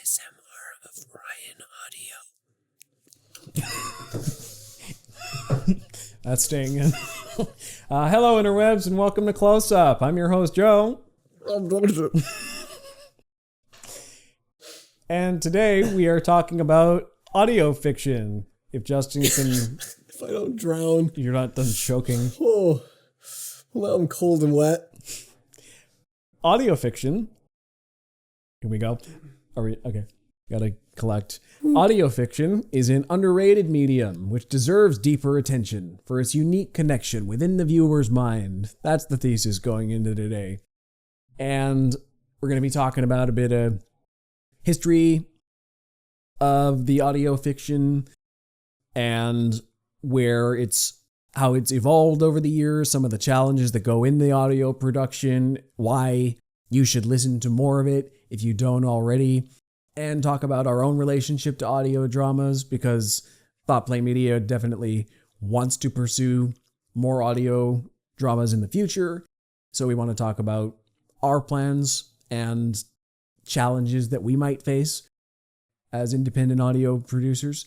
ASMR of Ryan Audio. That's staying in. Hello, interwebs, and welcome to Closeup. I'm your host, Joe. And today we are talking about audio fiction. If Justin can... If I don't drown. You're not done choking. Oh, well, I'm cold and wet. Audio fiction. Here we go. Are we... Okay. Gotta collect. Audio fiction is an underrated medium which deserves deeper attention for its unique connection within the viewer's mind. That's the thesis going into today. And we're going to be talking about a bit of history of the audio fiction and how it's evolved over the years, some of the challenges that go in the audio production, why you should listen to more of it if you don't already, and talk about our own relationship to audio dramas, because Thought Play Media definitely wants to pursue more audio dramas in the future. So we want to talk about our plans and challenges that we might face as independent audio producers.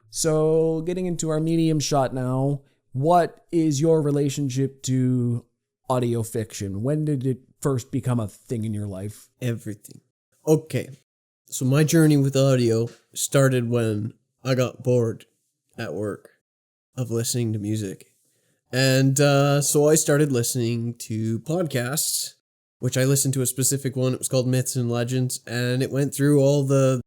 So getting into our medium shot now, what is your relationship to audio fiction? When did it first become a thing in your life? Everything. Okay. So my journey with audio started when I got bored at work of listening to music. And so I started listening to podcasts, which I listened to a specific one. It was called Myths and Legends. And it went through all the,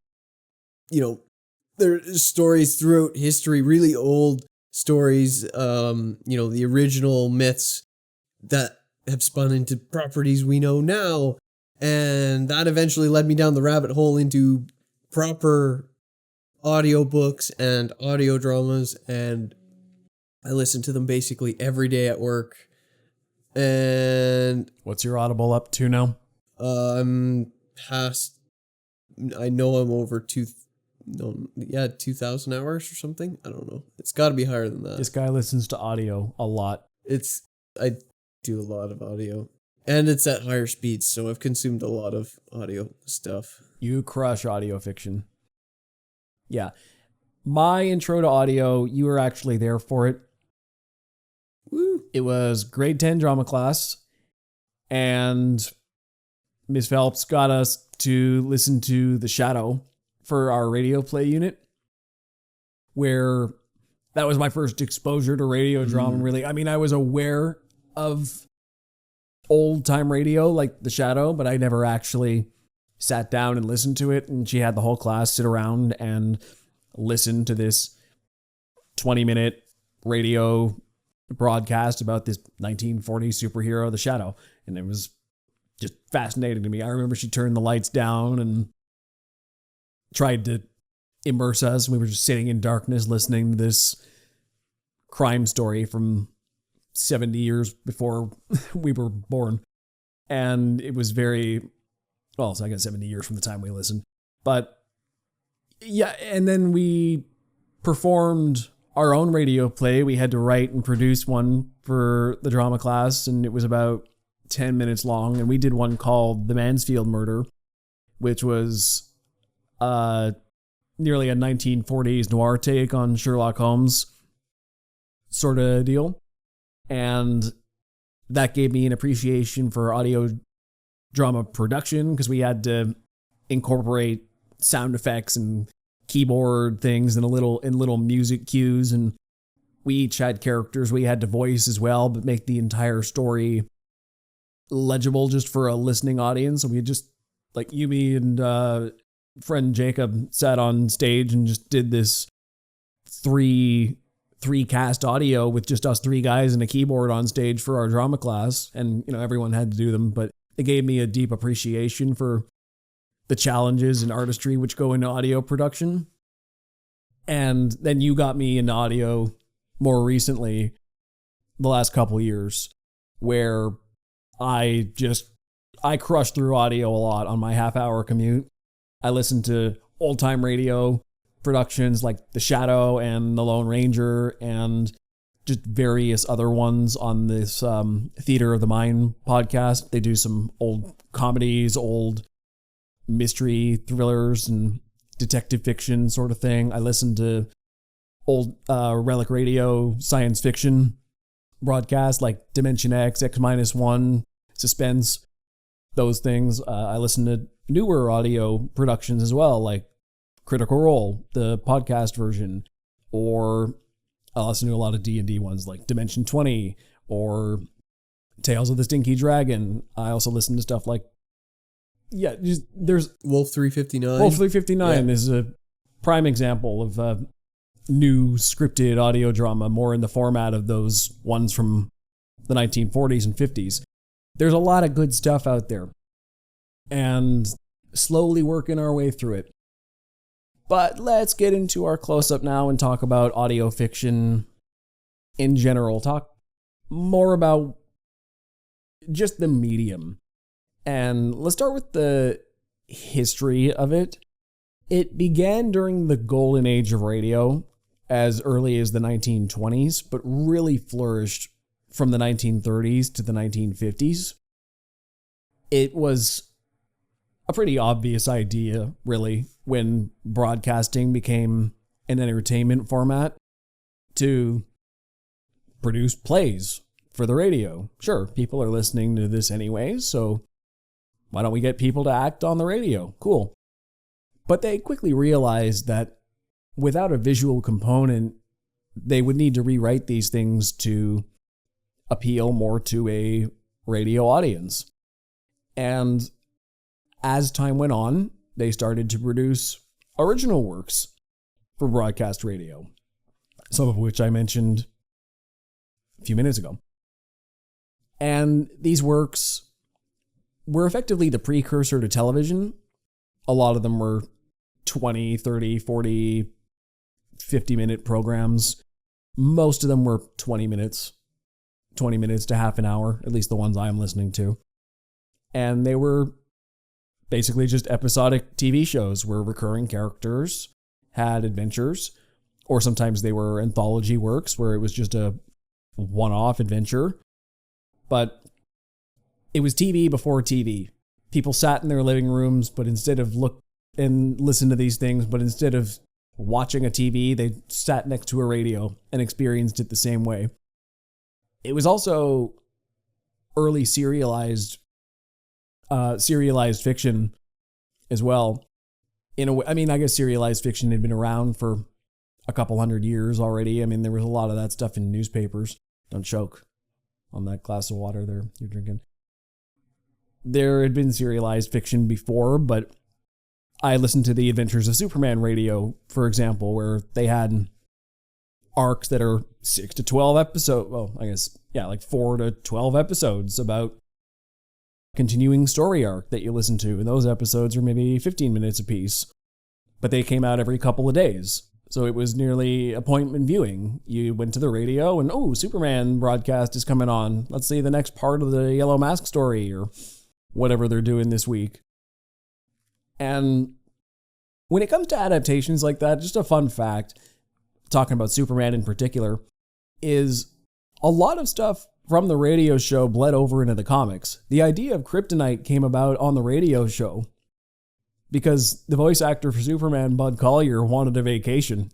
their stories throughout history, really old stories, the original myths that have spun into properties we know now. And that eventually led me down the rabbit hole into proper audiobooks and audio dramas, and I listen to them basically every day at work. And what's your Audible up to now? I'm past, I know I'm over 2,000 hours or something. I don't know. It's got to be higher than that. This guy listens to audio a lot. I do a lot of audio. And it's at higher speeds, so I've consumed a lot of audio stuff. You crush audio fiction. Yeah. My intro to audio, you were actually there for it. Woo! It was grade 10 drama class, and Ms. Phelps got us to listen to The Shadow for our radio play unit, where that was my first exposure to radio drama, really. I mean, I was aware of old time radio like The Shadow, but I never actually sat down and listened to it. And she had the whole class sit around and listen to this 20-minute radio broadcast about this 1940s superhero, The Shadow. And it was just fascinating to me. I remember she turned the lights down and tried to immerse us. We were just sitting in darkness listening to this crime story from 70 years before we were born. And it was so I guess 70 years from the time we listened. But yeah, and then we performed our own radio play. We had to write and produce one for the drama class, and it was about 10 minutes long. And we did one called The Mansfield Murder, which was nearly a 1940s noir take on Sherlock Holmes sort of deal. And that gave me an appreciation for audio drama production, because we had to incorporate sound effects and keyboard things and little music cues, and we each had characters we had to voice as well, but make the entire story legible just for a listening audience. So we just, like, Yumi and friend Jacob sat on stage and just did this three cast audio with just us three guys and a keyboard on stage for our drama class. And, everyone had to do them, but it gave me a deep appreciation for the challenges and artistry which go into audio production. And then you got me into audio more recently, the last couple years, where I crushed through audio a lot on my half-hour commute. I listened to old-time radio productions like The Shadow and The Lone Ranger and just various other ones on this Theater of the Mind podcast. They do some old comedies, old mystery thrillers and detective fiction sort of thing. I listen to old Relic Radio science fiction broadcasts like Dimension X, X-1, Suspense, those things. I listen to newer audio productions as well, like Critical Role, the podcast version, or I listen to a lot of D&D ones like Dimension 20 or Tales of the Stinky Dragon. I also listen to stuff like, there's Wolf 359. Wolf 359 is a prime example of a new scripted audio drama, more in the format of those ones from the 1940s and 50s. There's a lot of good stuff out there, and slowly working our way through it. But let's get into our close-up now and talk about audio fiction in general. Talk more about just the medium. And let's start with the history of it. It began during the golden age of radio as early as the 1920s, but really flourished from the 1930s to the 1950s. It was a pretty obvious idea, really, when broadcasting became an entertainment format, to produce plays for the radio. Sure, people are listening to this anyways, so why don't we get people to act on the radio? Cool. But they quickly realized that without a visual component, they would need to rewrite these things to appeal more to a radio audience. And as time went on, they started to produce original works for broadcast radio, some of which I mentioned a few minutes ago. And these works were effectively the precursor to television. A lot of them were 20, 30, 40, 50-minute programs. Most of them were 20 minutes to half an hour, at least the ones I'm listening to. And they were basically just episodic TV shows where recurring characters had adventures, or sometimes they were anthology works where it was just a one-off adventure. But it was TV before TV. People sat in their living rooms, but instead of look and listen to these things, but instead of watching a TV, they sat next to a radio and experienced it the same way. It was also early serialized fiction as well. In a way, I mean, I guess serialized fiction had been around for a couple hundred years already. I mean, there was a lot of that stuff in newspapers. Don't choke on that glass of water there you're drinking. There had been serialized fiction before, but I listened to the Adventures of Superman radio, for example, where they had arcs that are 6 to 12 episodes. Well, I guess, like 4 to 12 episodes about continuing story arc that you listen to. And those episodes are maybe 15 minutes apiece, but they came out every couple of days. So it was nearly appointment viewing. You went to the radio and, Superman broadcast is coming on. Let's see the next part of the Yellow Mask story or whatever they're doing this week. And when it comes to adaptations like that, just a fun fact, talking about Superman in particular, is a lot of stuff from the radio show bled over into the comics. The idea of kryptonite came about on the radio show because the voice actor for Superman, Bud Collyer, wanted a vacation. And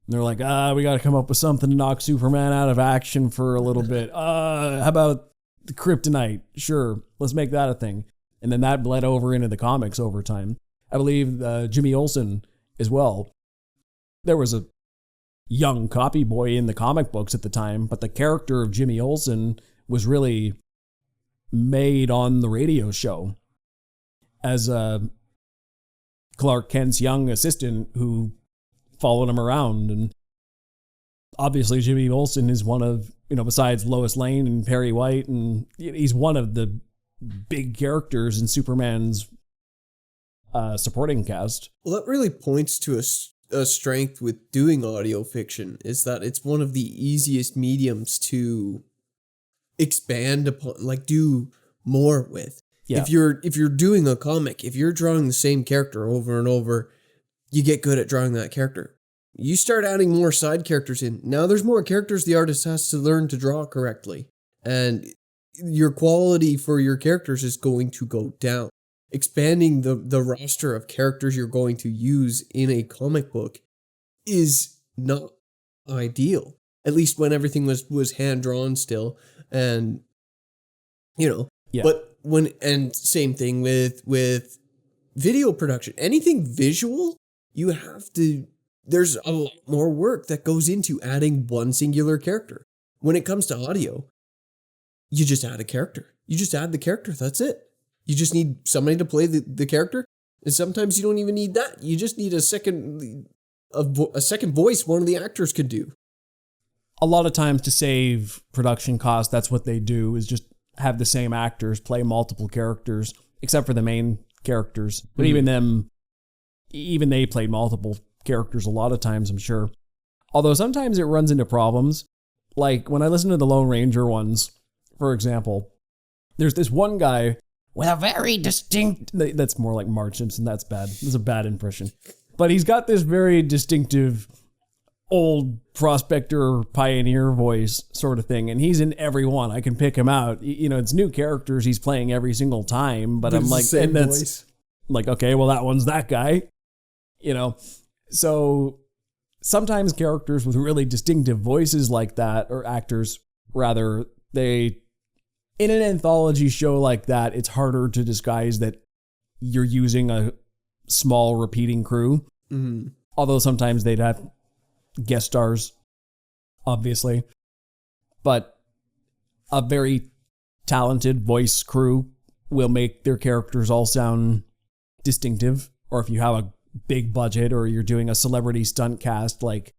they're like, we got to come up with something to knock Superman out of action for a little bit. How about the kryptonite? Sure, let's make that a thing. And then that bled over into the comics over time. I believe Jimmy Olsen as well. There was a young copy boy in the comic books at the time, but the character of Jimmy Olsen was really made on the radio show as Clark Kent's young assistant who followed him around. And obviously Jimmy Olsen is one of, besides Lois Lane and Perry White, and he's one of the big characters in Superman's supporting cast. Well, that really points to a strength with doing audio fiction, is that it's one of the easiest mediums to expand upon, like do more with. Yeah. If you're doing a comic, if you're drawing the same character over and over, you get good at drawing that character. You start adding more side characters in. Now there's more characters the artist has to learn to draw correctly. And your quality for your characters is going to go down. expanding the roster of characters you're going to use in a comic book is not ideal. At least when everything was hand drawn still, and Yeah. But and same thing with video production. Anything visual, you have to. There's a lot more work that goes into adding one singular character. When it comes to audio, you just add a character. You just add the character. That's it. You just need somebody to play the character, and sometimes you don't even need that. You just need a second voice one of the actors could do. A lot of times to save production costs, that's what they do, is just have the same actors play multiple characters, except for the main characters. But even they played multiple characters a lot of times, I'm sure. Although sometimes it runs into problems. Like when I listen to the Lone Ranger ones, for example, there's this one guy with a very distinct... That's more like Marge Simpson. That's bad. That's a bad impression. But he's got this very distinctive old prospector pioneer voice sort of thing, and he's in every one. I can pick him out. It's new characters he's playing every single time, but I'm like, and that's voice. Like, okay, well, that one's that guy. So sometimes characters with really distinctive voices like that, or actors rather, in an anthology show like that, it's harder to disguise that you're using a small repeating crew. Mm-hmm. Although sometimes they'd have guest stars, obviously. But a very talented voice crew will make their characters all sound distinctive. Or if you have a big budget or you're doing a celebrity stunt cast, like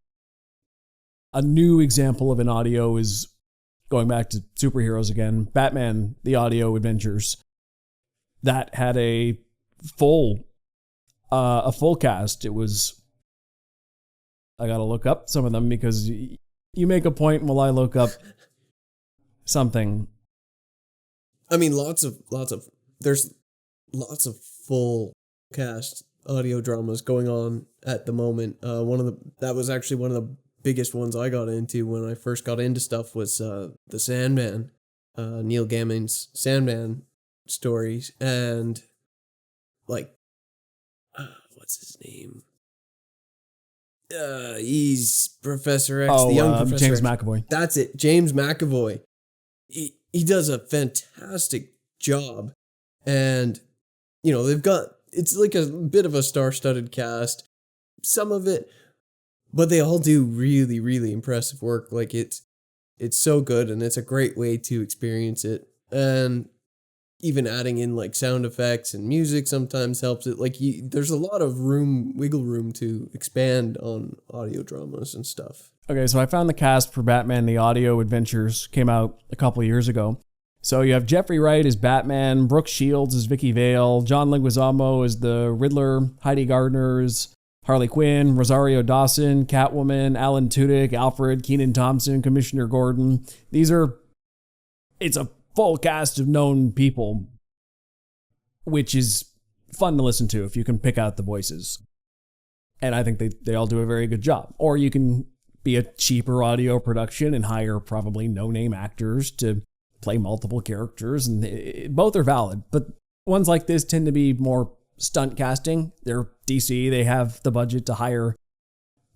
a new example of an audio is, going back to superheroes again, Batman, the audio adventures, that had a full cast. It was, I gotta look up some of them because you make a point while I look up something. I mean, there's lots of full cast audio dramas going on at the moment. That was actually one of the biggest ones I got into when I first got into stuff was the Sandman, Neil Gaiman's Sandman stories, and like, what's his name? He's Professor X, the young Professor James X. McAvoy. That's it, James McAvoy. He does a fantastic job, and it's like a bit of a star-studded cast, some of it, but they all do really, really impressive work. Like it's so good, and it's a great way to experience it. And even adding in like sound effects and music sometimes helps it. Like there's a lot of wiggle room to expand on audio dramas and stuff. Okay, so I found the cast for Batman: The Audio Adventures, came out a couple of years ago. So you have Jeffrey Wright as Batman, Brooke Shields as Vicky Vale, John Leguizamo as the Riddler, Heidi Gardner as Harley Quinn, Rosario Dawson, Catwoman, Alan Tudyk, Alfred, Kenan Thompson, Commissioner Gordon. It's a full cast of known people, which is fun to listen to if you can pick out the voices. And I think they all do a very good job. Or you can be a cheaper audio production and hire probably no-name actors to play multiple characters, and both are valid. But ones like this tend to be more stunt casting. They're DC. They have the budget to hire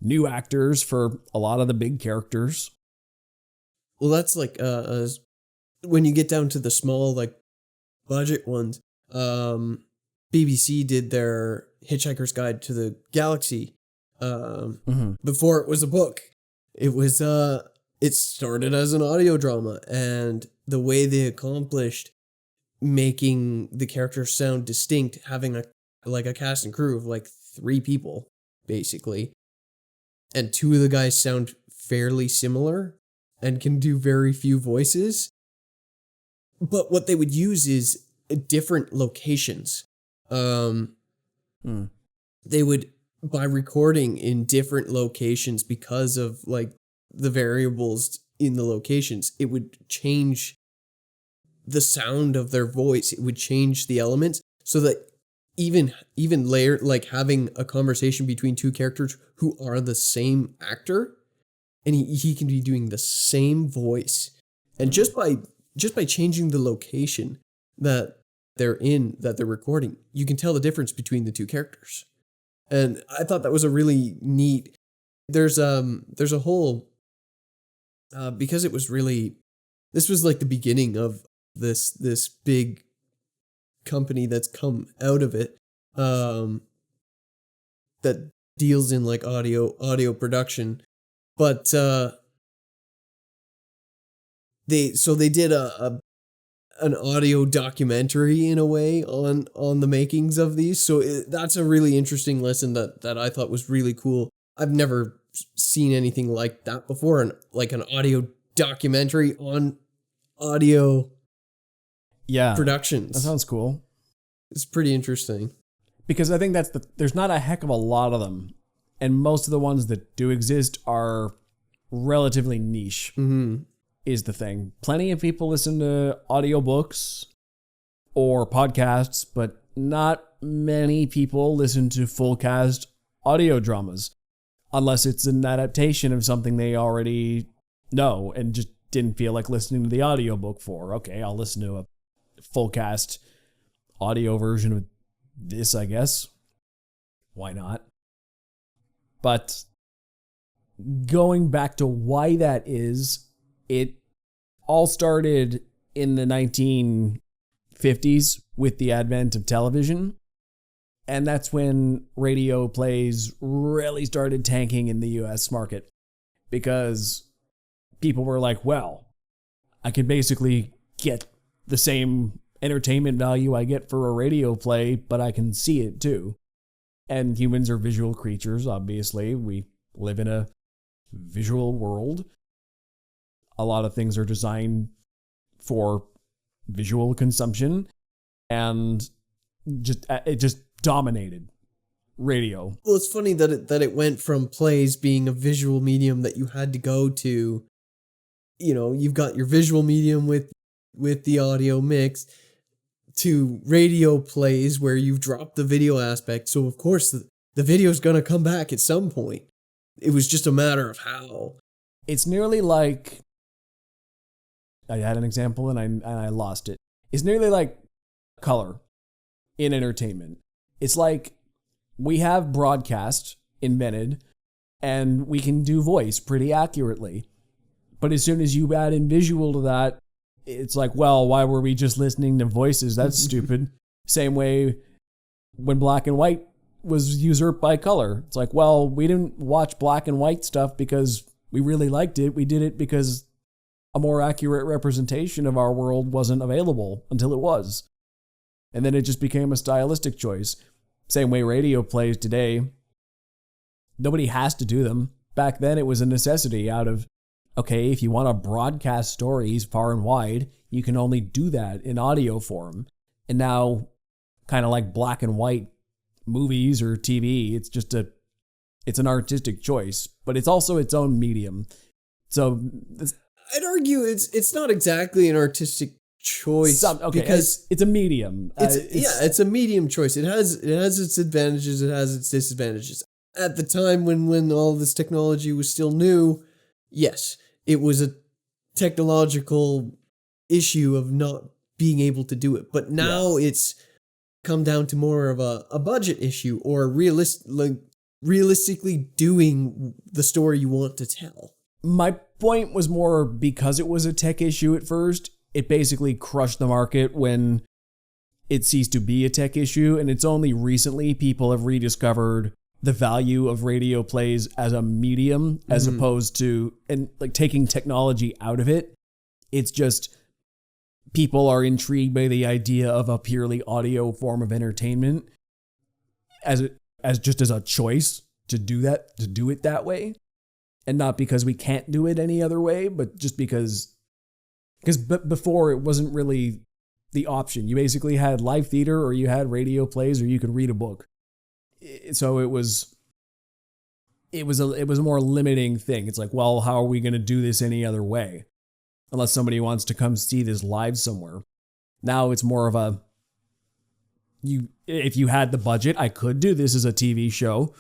new actors for a lot of the big characters. Well, that's like when you get down to the small like budget ones. BBC did their Hitchhiker's Guide to the Galaxy before it was a book. It started as an audio drama, and the way they accomplished making the characters sound distinct, having a cast and crew of like 3 people, basically. And 2 of the guys sound fairly similar and can do very few voices. But what they would use is different locations. They would, by recording in different locations because of like the variables in the locations, it would change the sound of their voice. It would change the elements so that even layer, like having a conversation between 2 characters who are the same actor, and he can be doing the same voice, and just by changing the location, that they're recording, you can tell the difference between the two characters. And I thought that was a really neat. There's a whole because it was really, this was like the beginning of this big company that's come out of it, that deals in like audio production, but they did an audio documentary in a way on the makings of these. So that's a really interesting lesson that I thought was really cool. I've never seen anything like that before, and like an audio documentary on audio productions. That sounds cool. It's pretty interesting. Because I think there's not a heck of a lot of them. And most of the ones that do exist are relatively niche, is the thing. Plenty of people listen to audiobooks or podcasts, but not many people listen to full cast audio dramas, unless it's an adaptation of something they already know and just didn't feel like listening to the audiobook for. Okay, I'll listen to a full cast audio version of this, I guess. Why not? But going back to why that is, it all started in the 1950s with the advent of television. And that's when radio plays really started tanking in the US market, because people were like, well, I can basically get the same entertainment value I get for a radio play, but I can see it too. And humans are visual creatures, obviously. We live in a visual world. A lot of things are designed for visual consumption, and it just dominated radio. Well, it's funny that it went from plays being a visual medium that you had to go to, you've got your visual medium with the audio mix, to radio plays where you've dropped the video aspect. So of course the video's going to come back at some point. It was just a matter of how. It's nearly like, I had an example and I lost it. It's nearly like color in entertainment. It's like we have broadcast invented and we can do voice pretty accurately. But as soon as you add in visual to that, it's like, well, why were we just listening to voices? That's stupid. Same way when black and white was usurped by color. It's like, well, we didn't watch black and white stuff because we really liked it. We did it because a more accurate representation of our world wasn't available until it was. And then it just became a stylistic choice. Same way radio plays today. Nobody has to do them. Back then it was a necessity out of, okay, if you want to broadcast stories far and wide, you can only do that in audio form. And now, kind of like black and white movies or TV, it's an artistic choice, but it's also its own medium. So I'd argue it's not exactly an artistic choice, because it's a medium. It's a medium choice. It has its advantages, it has its disadvantages. At the time when all this technology was still new, yes, it was a technological issue of not being able to do it. But now it's come down to more of a budget issue, or realistically doing the story you want to tell. My point was more because it was a tech issue at first, it basically crushed the market when it ceased to be a tech issue. And it's only recently people have rediscovered the value of radio plays as a medium, as opposed to, and like taking technology out of it. It's just people are intrigued by the idea of a purely audio form of entertainment as a choice to do it that way, and not because we can't do it any other way, but just because before it wasn't really the option. You basically had live theater, or you had radio plays, or you could read a book. So it was a more limiting thing. It's like, well, how are we going to do this any other way? Unless somebody wants to come see this live somewhere. Now it's more of if you had the budget, I could do this as a TV show,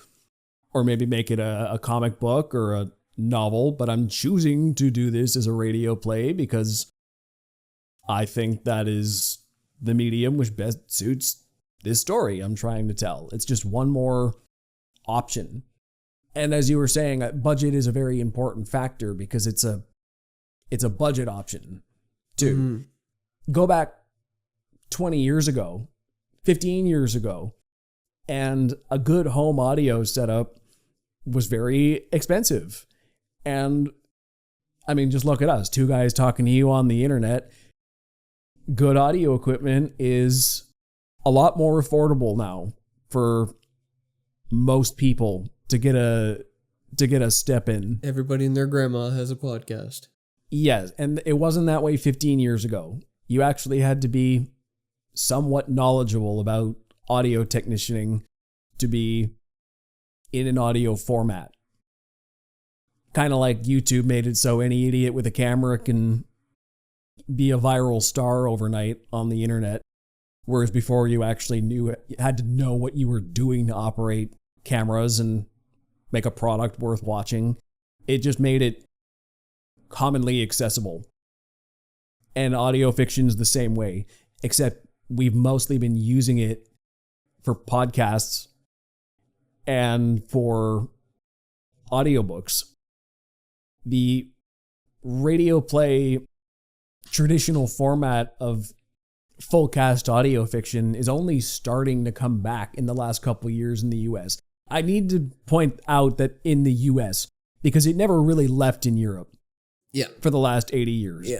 or maybe make it a comic book or a novel, but I'm choosing to do this as a radio play because I think that is the medium which best suits this story I'm trying to tell. It's just one more option. And as you were saying, budget is a very important factor because it's a budget option too. Mm-hmm. Go back 20 years ago, 15 years ago, and a good home audio setup was very expensive. And I mean, just look at us, two guys talking to you on the internet. Good audio equipment is a lot more affordable now for most people to get a step in. Everybody and their grandma has a podcast. Yes, and it wasn't that way 15 years ago. You actually had to be somewhat knowledgeable about audio technicianing to be in an audio format. Kind of like YouTube made it so any idiot with a camera can be a viral star overnight on the internet. Whereas before you actually had to know what you were doing to operate cameras and make a product worth watching. It just made it commonly accessible. And audio fiction's the same way, except we've mostly been using it for podcasts and for audiobooks. The radio play traditional format of full cast audio fiction is only starting to come back in the last couple of years in the US. I need to point out that in the US, because it never really left in Europe. Yeah. For the last 80 years. Yeah.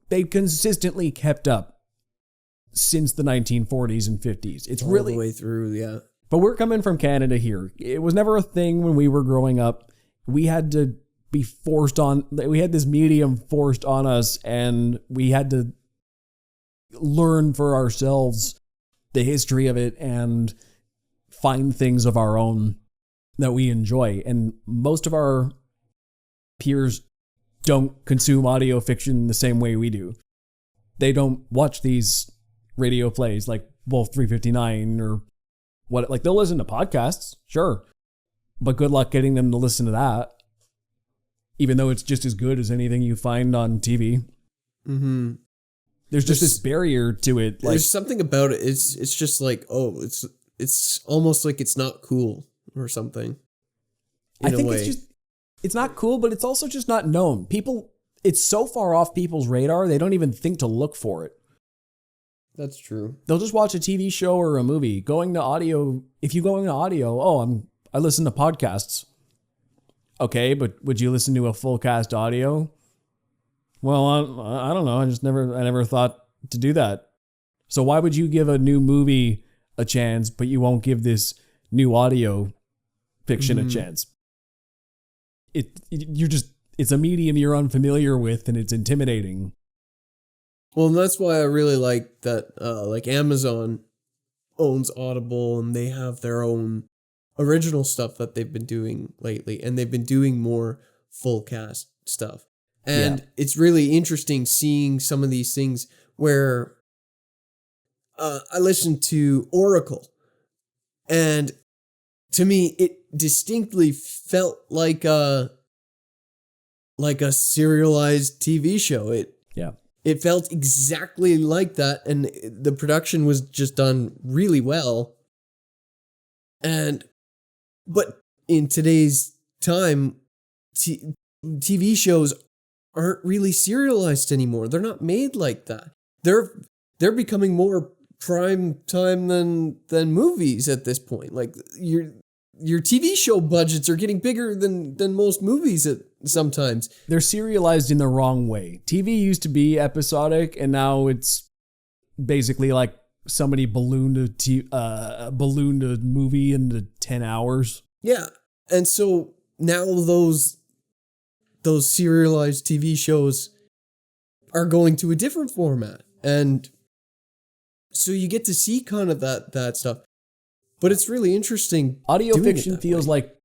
They consistently kept up since the 1940s and 50s. It's all really the way through, yeah. But we're coming from Canada here. It was never a thing when we were growing up. We had to be we had this medium forced on us, and we had to learn for ourselves the history of it and find things of our own that we enjoy. And most of our peers don't consume audio fiction the same way we do. They don't watch these radio plays like Wolf 359 or what. Like, they'll listen to podcasts, sure, but good luck getting them to listen to that, even though it's just as good as anything you find on TV. Mm-hmm. There's just this barrier to it. Like, there's something about it. It's just like, it's almost like it's not cool or something. I think it's not cool, but it's also just not known. It's so far off people's radar, they don't even think to look for it. That's true. They'll just watch a TV show or a movie. If you go into audio, I listen to podcasts. Okay, but would you listen to a full cast audio? Well, I don't know. I never thought to do that. So why would you give a new movie a chance, but you won't give this new audio fiction a chance? It's a medium you're unfamiliar with, and it's intimidating. Well, and that's why I really like that, like Amazon owns Audible, and they have their own original stuff that they've been doing lately, and they've been doing more full cast stuff. And It's really interesting seeing some of these things where I listened to Oracle, and to me, it distinctly felt like a serialized TV show. It felt exactly like that, and the production was just done really well. But in today's time, TV shows aren't really serialized anymore. They're not made like that. They're becoming more prime time than movies at this point. Like your TV show budgets are getting bigger than most movies sometimes. They're serialized in the wrong way. TV used to be episodic, and now it's basically like somebody ballooned a movie into 10 hours. Yeah. And so now those serialized TV shows are going to a different format. And so you get to see kind of that stuff. But it's really interesting. Audio fiction feels like,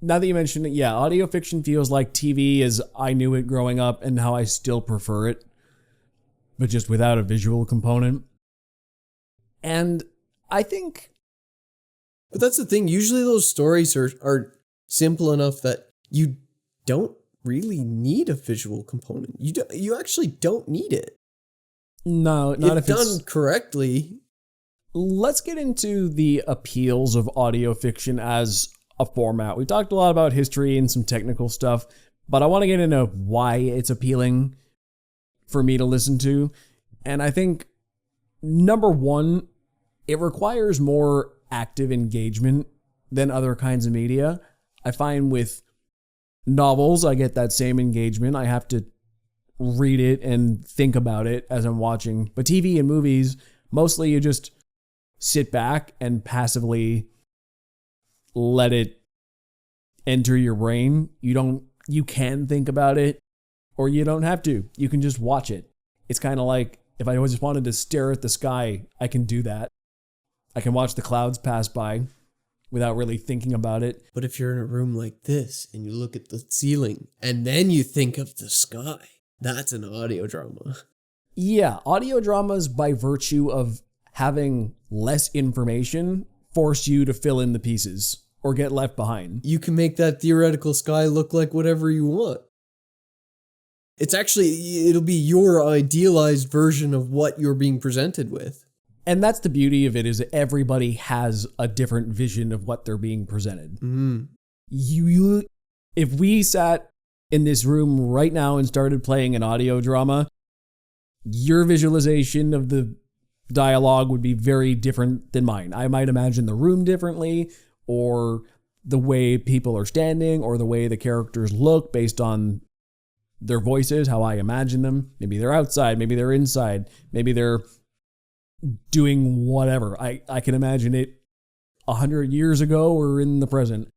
now that you mention it, audio fiction feels like TV as I knew it growing up and how I still prefer it, but just without a visual component. And I think... But that's the thing. Usually those stories are simple enough that you don't really need a visual component. You actually don't need it. No, not if if it's done correctly. Let's get into the appeals of audio fiction as a format. We talked a lot about history and some technical stuff, but I want to get into why it's appealing for me to listen to. And I think, number one, it requires more active engagement than other kinds of media. I find with novels, I get that same engagement. I have to read it and think about it as I'm watching. But TV and movies, mostly you just sit back and passively let it enter your brain. You can think about it, or you don't have to. You can just watch it. It's kind of like if I just wanted to stare at the sky, I can do that. I can watch the clouds pass by without really thinking about it. But if you're in a room like this and you look at the ceiling and then you think of the sky, that's an audio drama. Yeah, audio dramas, by virtue of having less information, force you to fill in the pieces or get left behind. You can make that theoretical sky look like whatever you want. It'll be your idealized version of what you're being presented with. And that's the beauty of it, is that everybody has a different vision of what they're being presented. If we sat in this room right now and started playing an audio drama, your visualization of the dialogue would be very different than mine. I might imagine the room differently, or the way people are standing, or the way the characters look based on their voices, how I imagine them. Maybe they're outside, maybe they're inside, maybe they're doing whatever. I can imagine it 100 years ago or in the present.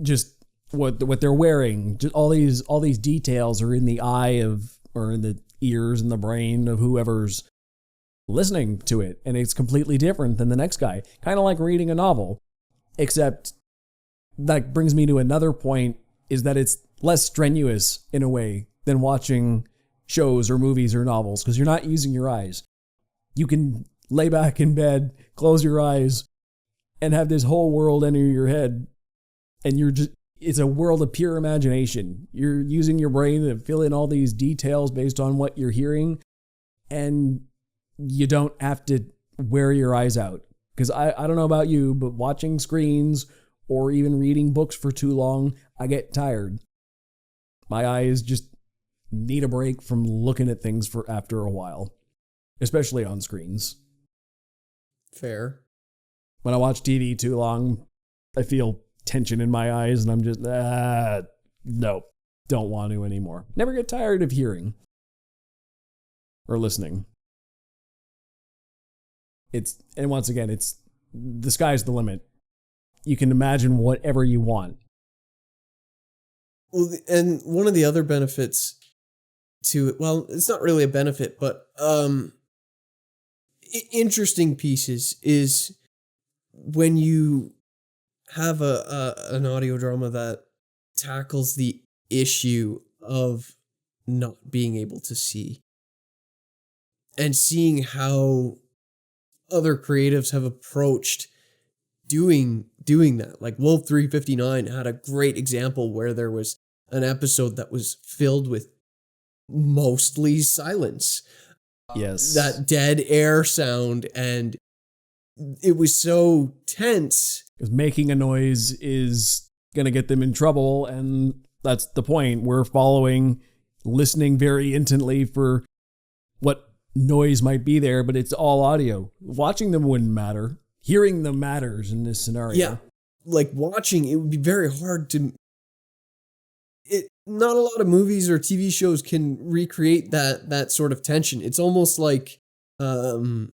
Just what they're wearing. Just all these details are in the eye of, or in the ears and the brain of whoever's listening to it, and it's completely different than the next guy. Kind of like reading a novel, except that brings me to another point, is that it's less strenuous in a way than watching shows or movies or novels, because you're not using your eyes. You can lay back in bed, close your eyes, and have this whole world enter your head, and it's a world of pure imagination. You're using your brain to fill in all these details based on what you're hearing, and you don't have to wear your eyes out. Because I don't know about you, but watching screens or even reading books for too long, I get tired. My eyes just need a break from looking at things for after a while, especially on screens. Fair. When I watch TV too long, I feel tension in my eyes, and I'm just, no, don't want to anymore. Never get tired of hearing or listening. And once again, it's the sky's the limit. You can imagine whatever you want. Well, and one of the other benefits to it, well, it's not really a benefit, but interesting pieces is when you have an audio drama that tackles the issue of not being able to see, and seeing how other creatives have approached doing that. Like Wolf 359 had a great example where there was an episode that was filled with mostly silence. Yes. That dead air sound, and it was so tense. Because making a noise is going to get them in trouble, and that's the point. We're listening very intently for what noise might be there, but it's all audio. Watching them wouldn't matter. Hearing them matters in this scenario. Yeah, like watching, it would be very hard to... Not a lot of movies or TV shows can recreate that sort of tension. It's almost like, the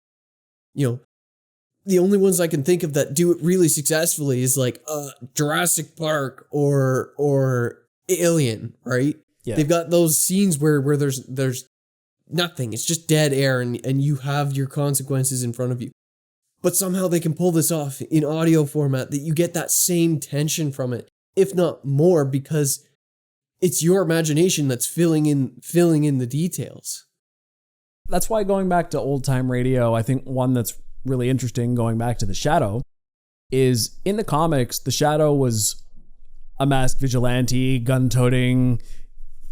only ones I can think of that do it really successfully is like Jurassic Park or Alien, right? Yeah. They've got those scenes where there's nothing. It's just dead air, and you have your consequences in front of you. But somehow they can pull this off in audio format, that you get that same tension from it, if not more, because it's your imagination that's filling in the details. That's why, going back to old time radio, I think one that's really interesting, going back to the Shadow, is in the comics, the Shadow was a masked vigilante, gun-toting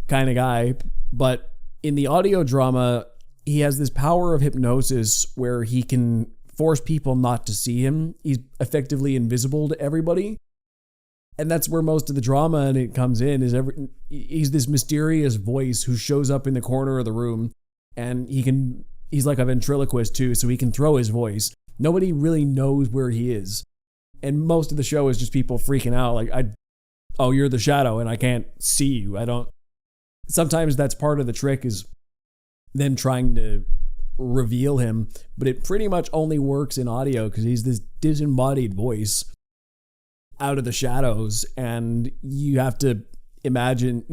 kind of guy, but in the audio drama, he has this power of hypnosis where he can force people not to see him. He's effectively invisible to everybody. And that's where most of the drama in it comes in, is he's this mysterious voice who shows up in the corner of the room, and he's like a ventriloquist too, so he can throw his voice. Nobody really knows where he is. And most of the show is just people freaking out, like, oh, you're the shadow and I can't see you. Sometimes that's part of the trick, is them trying to reveal him, but it pretty much only works in audio because he's this disembodied voice out of the shadows, and you have to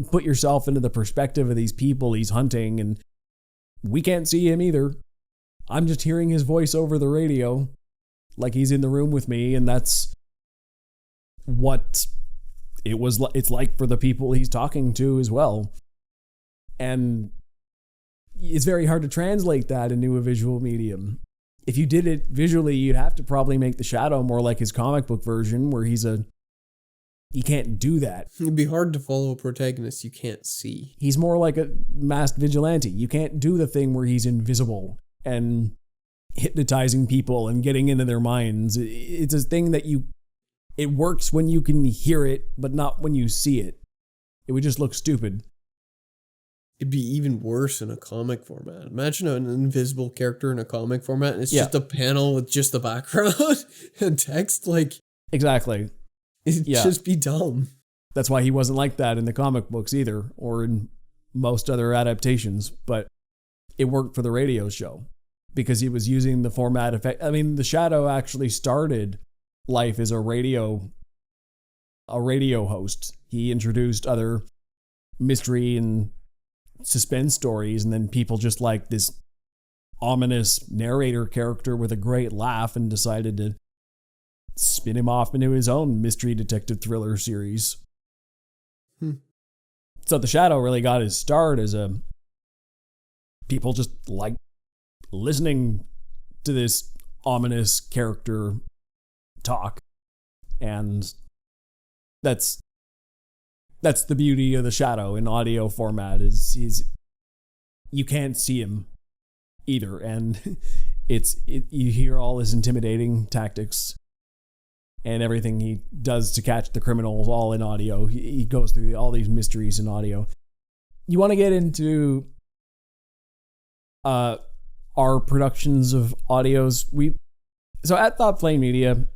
put yourself into the perspective of these people he's hunting, and we can't see him either. I'm just hearing his voice over the radio like he's in the room with me, and that's what it's like for the people he's talking to as well. And it's very hard to translate that into a visual medium. If you did it visually, you'd have to probably make the shadow more like his comic book version, where you can't do that. It'd be hard to follow a protagonist you can't see. He's more like a masked vigilante. You can't do the thing where he's invisible and hypnotizing people and getting into their minds. It's a thing that it works when you can hear it, but not when you see it. It would just look stupid. It'd be even worse in a comic format. Imagine an invisible character in a comic format, and it's just a panel with just the background and text. Like, exactly. It'd just be dumb. That's why he wasn't like that in the comic books either, or in most other adaptations. But it worked for the radio show because he was using the format effect. I mean, the Shadow actually started life as a radio host. He introduced other mystery and suspense stories, and then people just like this ominous narrator character with a great laugh and decided to spin him off into his own mystery detective thriller series. So the Shadow really got his start as people just like listening to this ominous character talk, and that's the beauty of the Shadow in audio format, is you can't see him either, and you hear all his intimidating tactics and everything he does to catch the criminals all in audio. He goes through all these mysteries in audio. You want to get into our productions of audios. So at Thought Plane Media,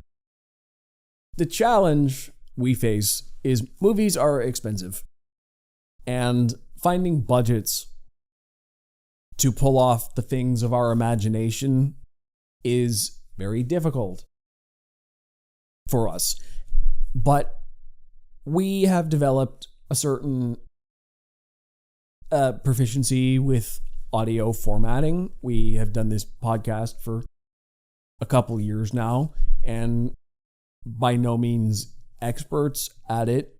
the challenge we face is movies are expensive, and finding budgets to pull off the things of our imagination is very difficult for us. But we have developed a certain proficiency with audio formatting. We have done this podcast for a couple years now, and by no means experts at it.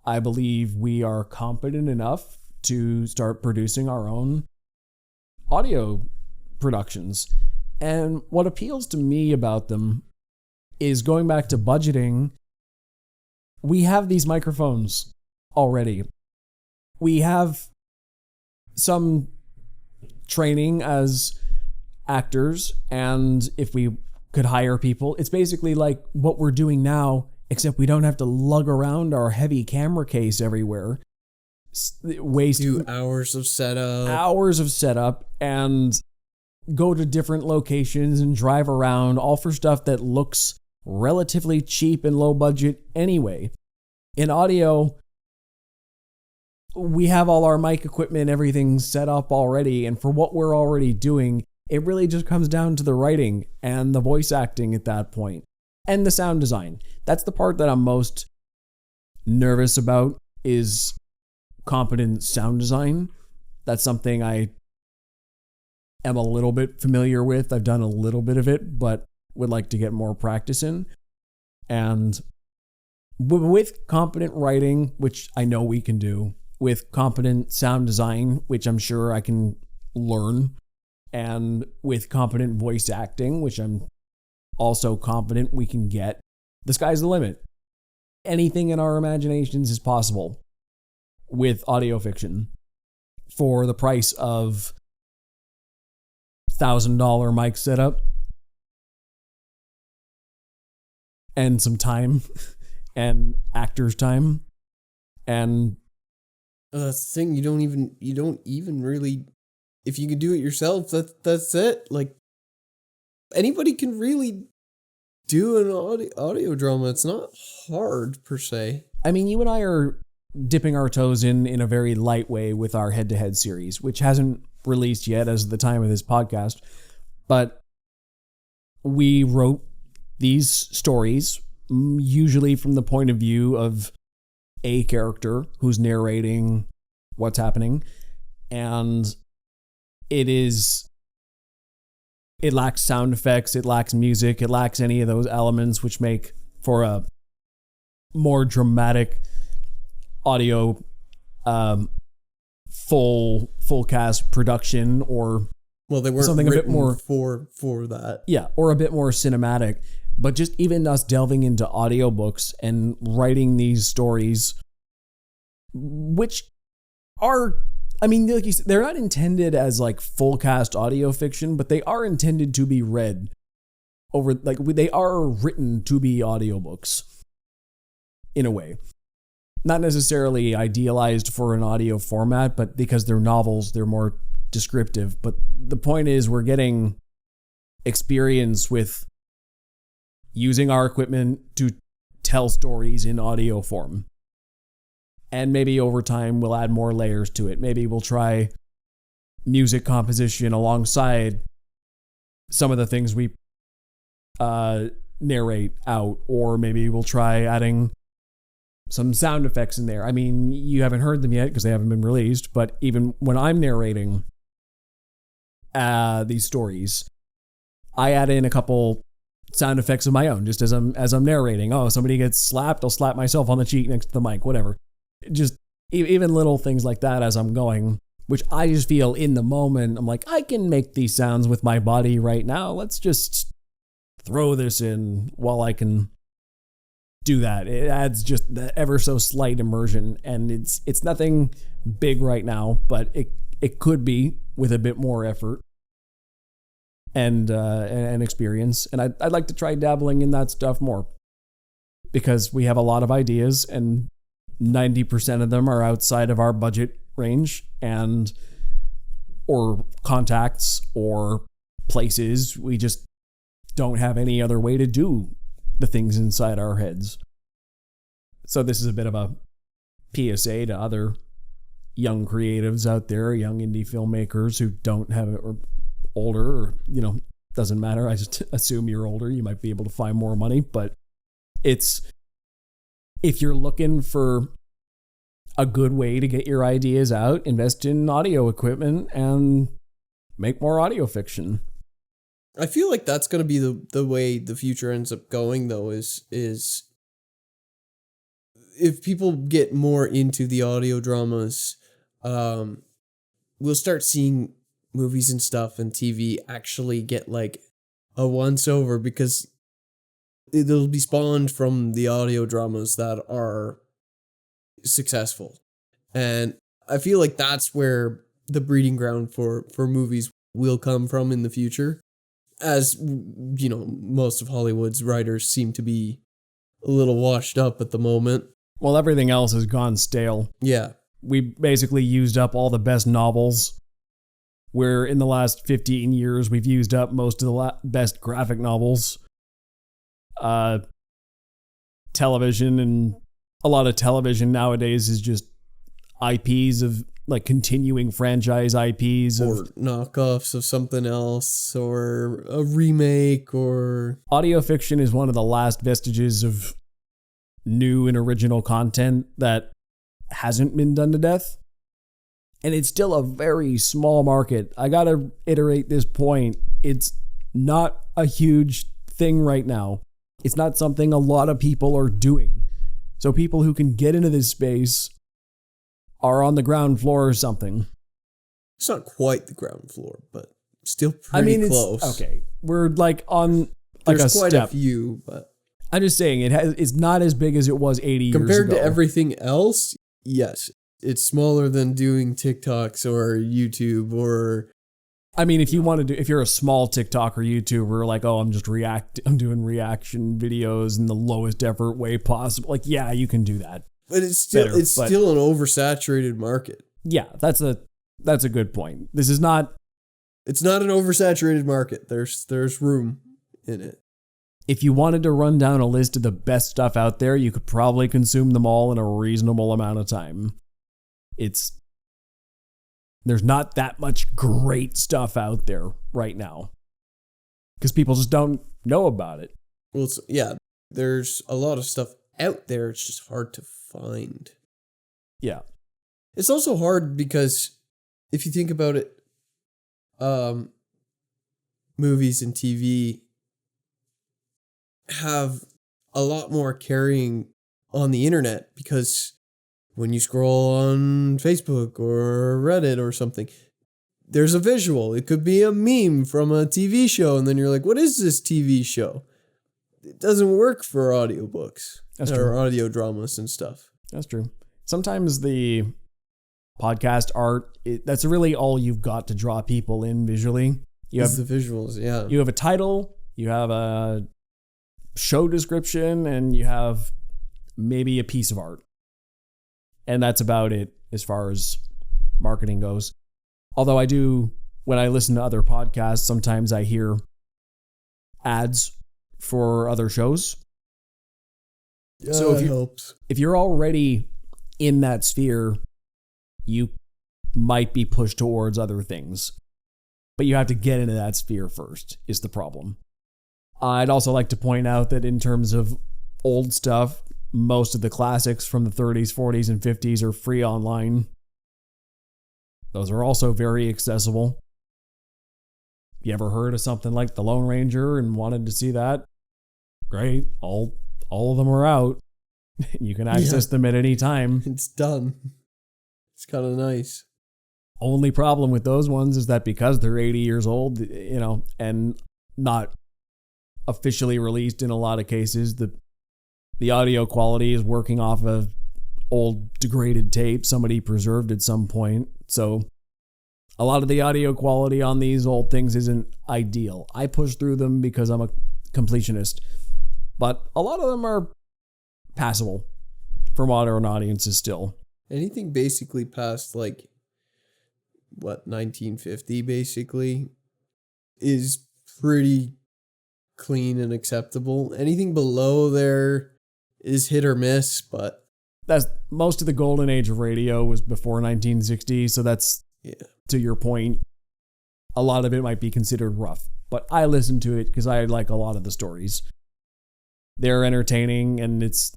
I believe we are competent enough to start producing our own audio productions. And what appeals to me about them is, going back to budgeting, we have these microphones already. We have some training as actors, and if we could hire people, it's basically like what we're doing now, except we don't have to lug around our heavy camera case everywhere. Waste 2 hours of setup. And go to different locations and drive around, all for stuff that looks relatively cheap and low budget anyway. In audio, we have all our mic equipment, everything set up already, and for what we're already doing, it really just comes down to the writing and the voice acting at that point, and the sound design. That's the part that I'm most nervous about, is competent sound design. That's something I am a little bit familiar with. I've done a little bit of it, but would like to get more practice in. And with competent writing, which I know we can do, with competent sound design, which I'm sure I can learn, and with competent voice acting, which I'm also confident we can get, the sky's the limit. Anything in our imaginations is possible with audio fiction for the price of $1,000 mic setup and some time and actors' time. And that's the thing. You don't even really, if you can do it yourself, that's it. Like, anybody can really do an audio drama. It's not hard per se. I mean, you and I are dipping our toes in a very light way with our head-to-head series, which hasn't released yet as of the time of this podcast. But we wrote these stories usually from the point of view of a character who's narrating what's happening. And it lacks sound effects, it lacks music, it lacks any of those elements which make for a more dramatic audio full cast production, or they weren't something a bit more for that. Yeah, or a bit more cinematic. But just even us delving into audiobooks and writing these stories, which are, I mean, like you said, they're not intended as like full cast audio fiction, but they are intended to be read over, like they are written to be audiobooks in a way. Not necessarily idealized for an audio format, but because they're novels, they're more descriptive. But the point is, we're getting experience with using our equipment to tell stories in audio form. And maybe over time we'll add more layers to it. Maybe we'll try music composition alongside some of the things we narrate out, or maybe we'll try adding some sound effects in there. I mean, you haven't heard them yet because they haven't been released, but even when I'm narrating these stories, I add in a couple sound effects of my own, just as I'm narrating. Oh, somebody gets slapped, I'll slap myself on the cheek next to the mic, whatever. Just even little things like that as I'm going, which I just feel in the moment, I'm like, I can make these sounds with my body right now. Let's just throw this in while I can do that. It adds just the ever so slight immersion, and it's nothing big right now, but it could be with a bit more effort and experience. And I'd like to try dabbling in that stuff more, because we have a lot of ideas and 90% of them are outside of our budget range and or contacts or places. We just don't have any other way to do the things inside our heads. So this is a bit of a PSA to other young creatives out there, young indie filmmakers who don't have it, or older, or, doesn't matter. I just assume you're older. You might be able to find more money, but if you're looking for a good way to get your ideas out, invest in audio equipment and make more audio fiction. I feel like that's going to be the way the future ends up going, though, is if people get more into the audio dramas, we'll start seeing movies and stuff and TV actually get like a once over, because it'll be spawned from the audio dramas that are successful. And I feel like that's where the breeding ground for movies will come from in the future. As most of Hollywood's writers seem to be a little washed up at the moment. Well, everything else has gone stale. Yeah. We basically used up all the best novels, where in the last 15 years, we've used up most of the best graphic novels. Television, and a lot of television nowadays is just IPs of like continuing franchise IPs or knockoffs of something else, or a remake, or audio fiction is one of the last vestiges of new and original content that hasn't been done to death. And it's still a very small market. I gotta iterate this point. It's not a huge thing right now. It's not something a lot of people are doing. So people who can get into this space are on the ground floor or something. It's not quite the ground floor, but still pretty close. Okay. We're like on like There's a quite step. a few, but I'm just saying it's not as big as it was 80 years ago. Compared to everything else, yes. It's smaller than doing TikToks or YouTube or I mean, if you want to do, if you're a small TikTok or YouTuber, like, oh, I'm doing reaction videos in the lowest effort way possible. Like, yeah, you can do that. But it's still an oversaturated market. Yeah, that's a good point. This is not. It's not an oversaturated market. There's room in it. If you wanted to run down a list of the best stuff out there, you could probably consume them all in a reasonable amount of time. There's not that much great stuff out there right now because people just don't know about it. Well, yeah, there's a lot of stuff out there. It's just hard to find. Yeah. It's also hard because if you think about it, movies and TV have a lot more carrying on the internet because when you scroll on Facebook or Reddit or something, there's a visual. It could be a meme from a TV show, and then you're like, what is this TV show? It doesn't work for audiobooks or audio dramas and stuff. That's true. Sometimes the podcast art, that's really all you've got to draw people in visually. You have the visuals, yeah. You have a title, you have a show description, and you have maybe a piece of art. And that's about it as far as marketing goes. Although when I listen to other podcasts, sometimes I hear ads for other shows. Yeah, so helps. If you're already in that sphere, you might be pushed towards other things. But you have to get into that sphere first, is the problem. I'd also like to point out that in terms of old stuff, most of the classics from the 30s, 40s, and 50s are free online. Those are also very accessible. You ever heard of something like The Lone Ranger and wanted to see that? Great. All of them are out. You can access them at any time. It's done. It's kind of nice. Only problem with those ones is that because they're 80 years old, and not officially released in a lot of cases, the audio quality is working off of old degraded tape somebody preserved at some point. So a lot of the audio quality on these old things isn't ideal. I push through them because I'm a completionist, but a lot of them are passable for modern audiences still. Anything basically past 1950 basically is pretty clean and acceptable. Anything below there is hit or miss, but that's most of the golden age of radio was before 1960, so that's to your point. A lot of it might be considered rough, but I listen to it because I like a lot of the stories. They're entertaining, and it's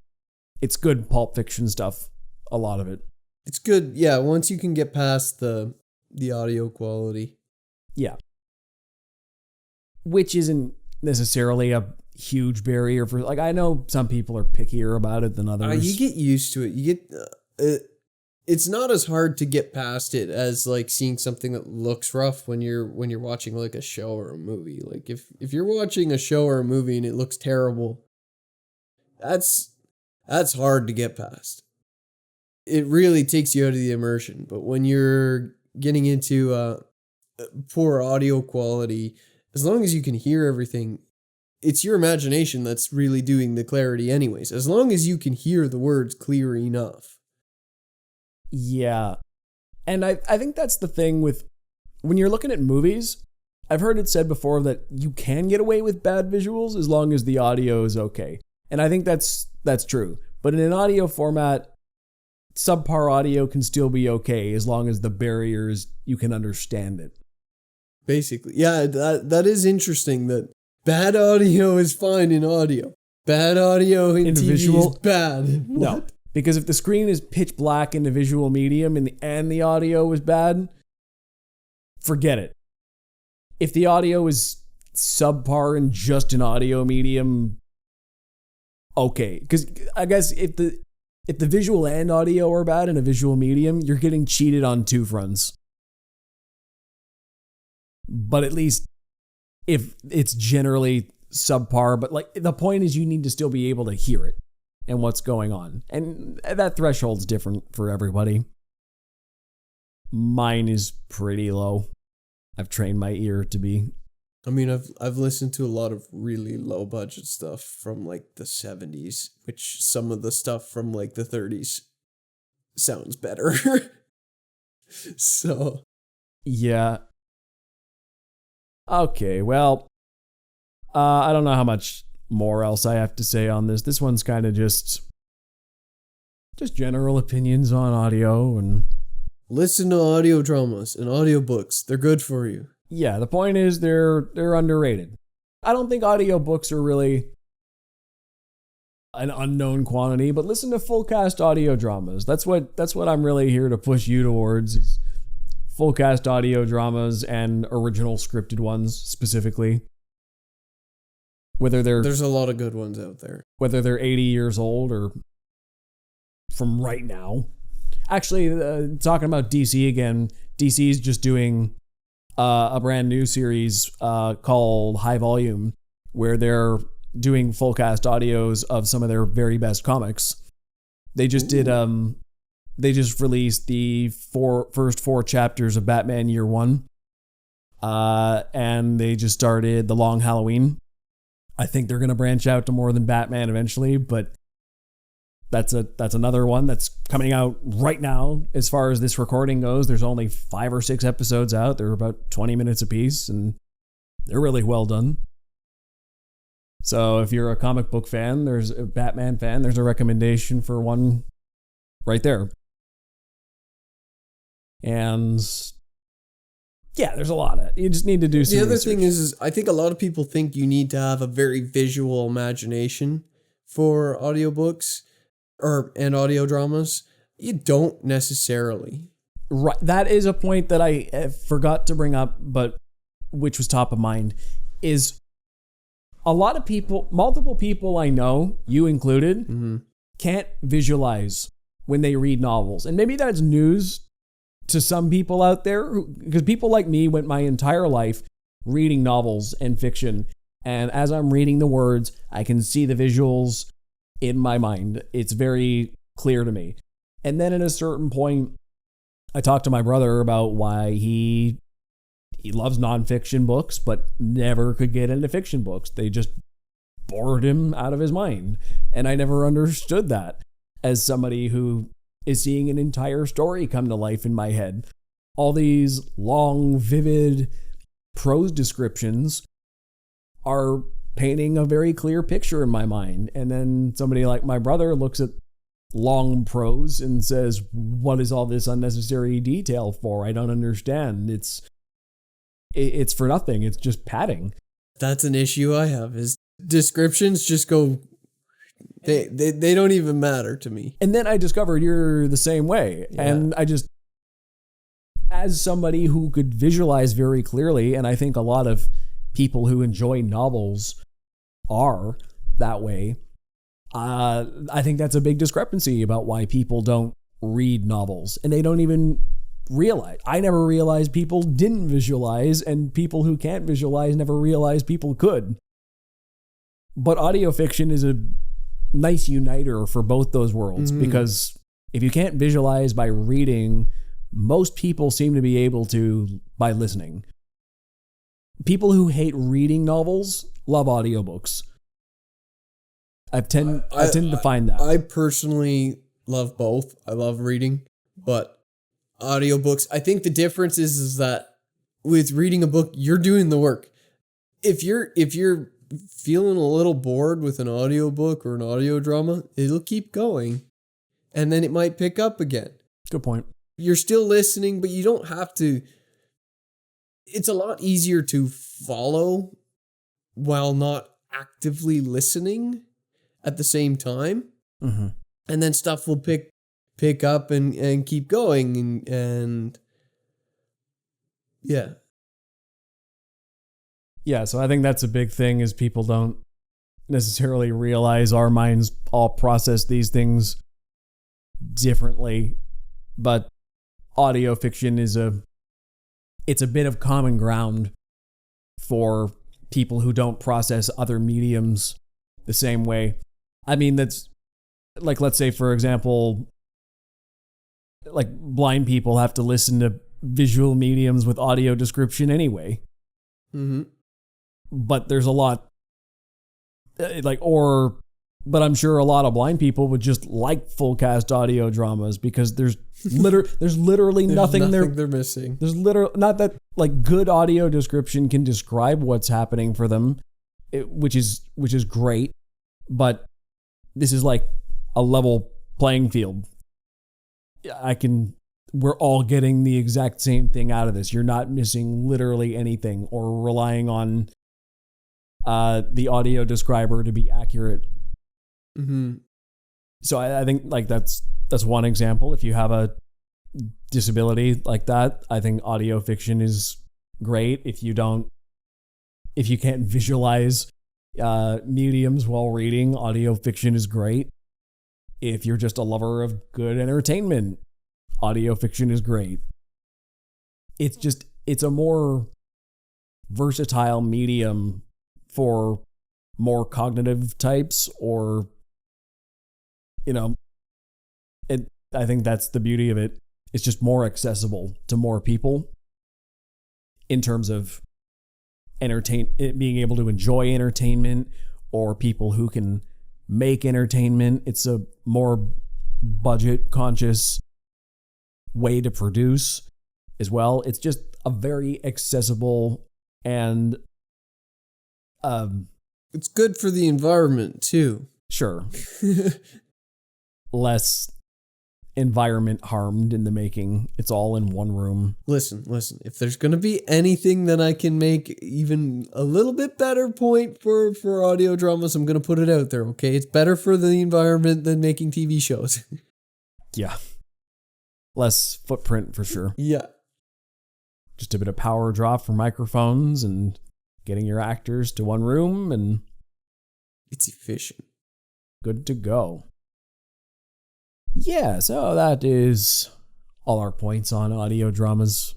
good pulp fiction stuff. A lot of it. It's good, yeah. Once you can get past the audio quality, yeah, which isn't necessarily a huge barrier for, I know some people are pickier about it than others. You get used to it. You get it's not as hard to get past it as seeing something that looks rough when you're watching a show or a movie. If you're watching a show or a movie and it looks terrible, that's hard to get past. It really takes you out of the immersion. But when you're getting into poor audio quality, as long as you can hear everything, it's your imagination that's really doing the clarity anyways, as long as you can hear the words clear enough. Yeah. And I think that's the thing with when you're looking at movies. I've heard it said before that you can get away with bad visuals as long as the audio is okay. And I think that's true. But in an audio format, subpar audio can still be okay as long as the barriers, you can understand it. Basically. Yeah, that is interesting that bad audio is fine in audio. Bad audio in TV visual is bad. No, because if the screen is pitch black in the visual medium and the audio is bad, forget it. If the audio is subpar in just an audio medium, okay. Because I guess if the visual and audio are bad in a visual medium, you're getting cheated on two fronts. But at least if it's generally subpar, but the point is you need to still be able to hear it and what's going on. And that threshold's different for everybody. Mine is pretty low. I've trained my ear to be. I mean, I've listened to a lot of really low budget stuff from like the 70s, which some of the stuff from like the 30s sounds better. So, Yeah. Okay, well, I don't know how much more else I have to say on this. This one's kind of just general opinions on audio, and listen to audio dramas and audiobooks. They're good for you. yeah, the point is they're underrated. I don't think audiobooks are really an unknown quantity, but listen to full cast audio dramas. That's what I'm really here to push you towards, is full cast audio dramas and original scripted ones specifically. There's a lot of good ones out there. Whether they're 80 years old or from right now. Actually, talking about DC again, DC's just doing a brand new series called High Volume, where they're doing full cast audios of some of their very best comics. They just did they just released the first four chapters of Batman Year One, and they just started The Long Halloween. I think they're gonna branch out to more than Batman eventually, but that's another one that's coming out right now. As far as this recording goes, there's only 5 or 6 episodes out. They're about 20 minutes apiece, and they're really well done. So if you're a comic book fan, there's a Batman fan, there's a recommendation for one right there. And yeah, there's a lot of it. You just need to do some The other research. thing is I think a lot of people think you need to have a very visual imagination for audiobooks and audio dramas. You don't necessarily. Right, that is a point that I forgot to bring up, but which was top of mind, is a lot of people, multiple people I know, you included, can't visualize when they read novels. And maybe that's news to some people out there, because people like me went my entire life reading novels and fiction. And as I'm reading the words, I can see the visuals in my mind. It's very clear to me. And then at a certain point, I talked to my brother about why he loves nonfiction books, but never could get into fiction books. They just bored him out of his mind. And I never understood that as somebody who is seeing an entire story come to life in my head. All these long, vivid prose descriptions are painting a very clear picture in my mind. And then somebody like my brother looks at long prose and says, what is all this unnecessary detail for? I don't understand. It's for nothing. It's just padding. That's an issue I have, is descriptions just go, they don't even matter to me. And then I discovered you're the same way. Yeah. And I just, as somebody who could visualize very clearly, and I think a lot of people who enjoy novels are that way, I think that's a big discrepancy about why people don't read novels. And they don't even realize. I never realized people didn't visualize, and people who can't visualize never realized people could. But audio fiction is a nice uniter for both those worlds, because if you can't visualize by reading, most people seem to be able to by listening. People who hate reading novels love audiobooks. I tend to find that. I personally love both. I love reading, but audiobooks, I think the difference is that with reading a book, you're doing the work. If you're feeling a little bored with an audiobook or an audio drama, it'll keep going, and then it might pick up again. Good point. You're still listening, but you don't have to. It's a lot easier to follow while not actively listening at the same time. Mm-hmm. And then stuff will pick up and keep going and yeah. Yeah, so I think that's a big thing, is people don't necessarily realize our minds all process these things differently. But audio fiction is it's a bit of common ground for people who don't process other mediums the same way. I mean, that's like, let's say, for example, like blind people have to listen to visual mediums with audio description anyway. Mm-hmm. But there's a lot but I'm sure a lot of blind people would just like full cast audio dramas because there's literally nothing they're missing. There's literally not that like good audio description can describe what's happening for them, which is great, but this is like a level playing field. We're all getting the exact same thing out of this. You're not missing literally anything or relying on the audio describer to be accurate. Mm-hmm. So I think like that's one example. If you have a disability like that, I think audio fiction is great. If you can't visualize mediums while reading, audio fiction is great. If you're just a lover of good entertainment, audio fiction is great. It's a more versatile medium for more cognitive types, or I think that's the beauty of it. It's just more accessible to more people in terms of being able to enjoy entertainment, or people who can make entertainment. It's a more budget conscious way to produce as well. It's just a very accessible and it's good for the environment too. Sure. Less environment harmed in the making. It's all in one room. Listen. If there's going to be anything that I can make even a little bit better point for audio dramas, I'm going to put it out there, okay? It's better for the environment than making TV shows. Yeah. Less footprint for sure. Yeah. Just a bit of power draw for microphones and getting your actors to one room, and it's efficient. Good to go. Yeah, so that is all our points on audio dramas.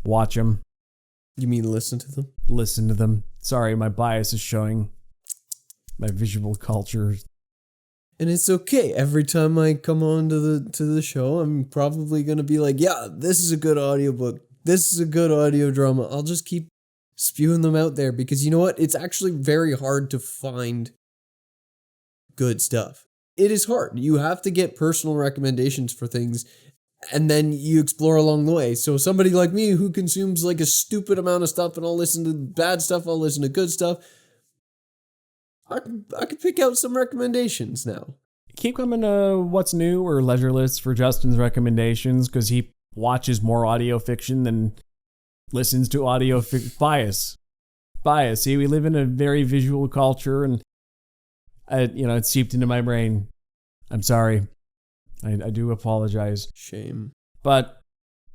Watch them. You mean listen to them? Listen to them. Sorry, my bias is showing. My visual culture. And it's okay. Every time I come on to the show, I'm probably going to be like, yeah, this is a good audiobook. This is a good audio drama. I'll just keep spewing them out there because you know what? It's actually very hard to find good stuff. It is hard. You have to get personal recommendations for things, and then you explore along the way. So somebody like me who consumes like a stupid amount of stuff, and I'll listen to bad stuff, I'll listen to good stuff, I could pick out some recommendations now. Keep coming to What's New or Leisure Lists for Justin's recommendations, because he watches more audio fiction than listens to audio bias. See, we live in a very visual culture, and it's seeped into my brain. I'm sorry. I do apologize. Shame. But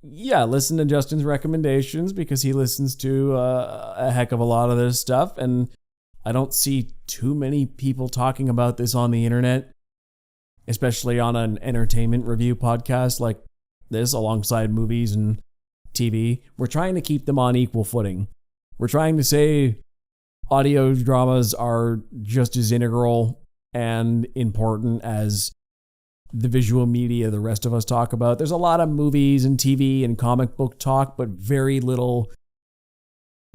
yeah, listen to Justin's recommendations because he listens to a heck of a lot of this stuff, and I don't see too many people talking about this on the internet, especially on an entertainment review podcast like this alongside movies and TV. We're trying to keep them on equal footing. We're trying to say audio dramas are just as integral and important as the visual media the rest of us talk about. There's a lot of movies and TV and comic book talk, but very little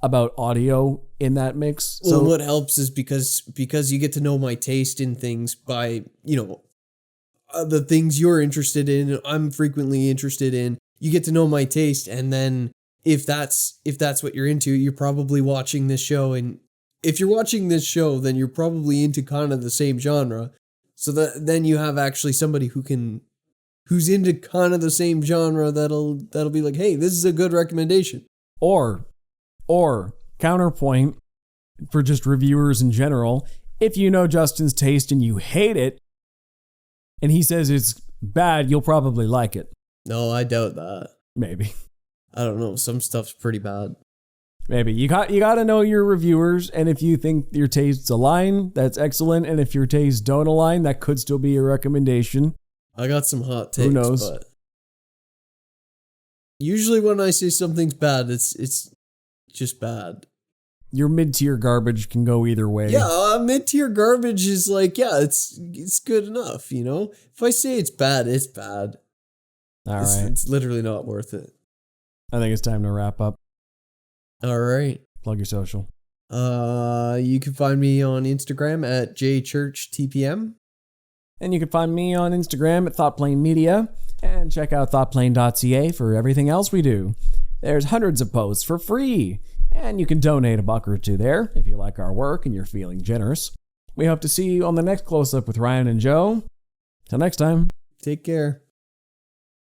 about audio in that mix. Well, so what helps is because you get to know my taste in things by, the things you're interested in, I'm frequently interested in. You get to know my taste, and then if that's what you're into, you're probably watching this show, and if you're watching this show, then you're probably into kind of the same genre. So that then you have actually somebody who's into kind of the same genre that'll be like, hey, this is a good recommendation. Or counterpoint for just reviewers in general, if you know Justin's taste and you hate it, and he says it's bad, you'll probably like it. No, I doubt that. Maybe. I don't know. Some stuff's pretty bad. Maybe. You got to know your reviewers, and if you think your tastes align, that's excellent. And if your tastes don't align, that could still be a recommendation. I got some hot takes. Who knows? But usually when I say something's bad, it's just bad. Your mid-tier garbage can go either way. Yeah, mid-tier garbage is like, yeah, it's good enough, If I say it's bad, it's bad. All right. It's literally not worth it. I think it's time to wrap up. All right. Plug your social. You can find me on Instagram at jchurchtpm. And you can find me on Instagram at ThoughtPlane Media. And check out thoughtplane.ca for everything else we do. There's hundreds of posts for free. And you can donate $1 or $2 there if you like our work and you're feeling generous. We hope to see you on the next close-up with Ryan and Joe. Till next time. Take care.